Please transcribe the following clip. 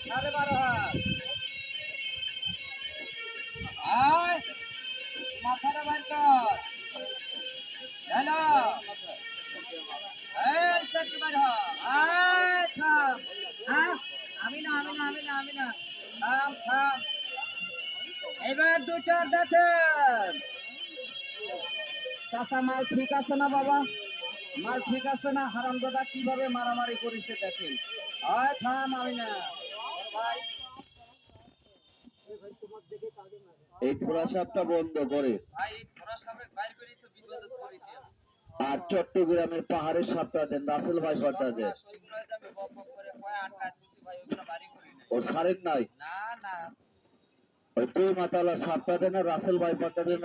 12.5 হাত মাথাটা বার কর হ্যালো সেটি বার থাম হ্যাঁ আমি না থাম এবার 2-4 দেখেন চাষা মাল ঠিক আছে না বাবা মাল ঠিক আছে না হারামজাদা কিভাবে মারামারি করেছে দেখেন থাম আমি না এই ঘোড়া সাপটা বন্ধ করে ভাই এই ঘোড়া সাপের বাইর করে তো বিপদে পড়েছি আর চট্টগ্রামের পাহাড়ের সাপটা দেন রাসেল ভাই ফাটা দেন ও সারেন নাই না ওই তুই মাতালা সাপটা দেন রাসেল ভাই ফাটা দেন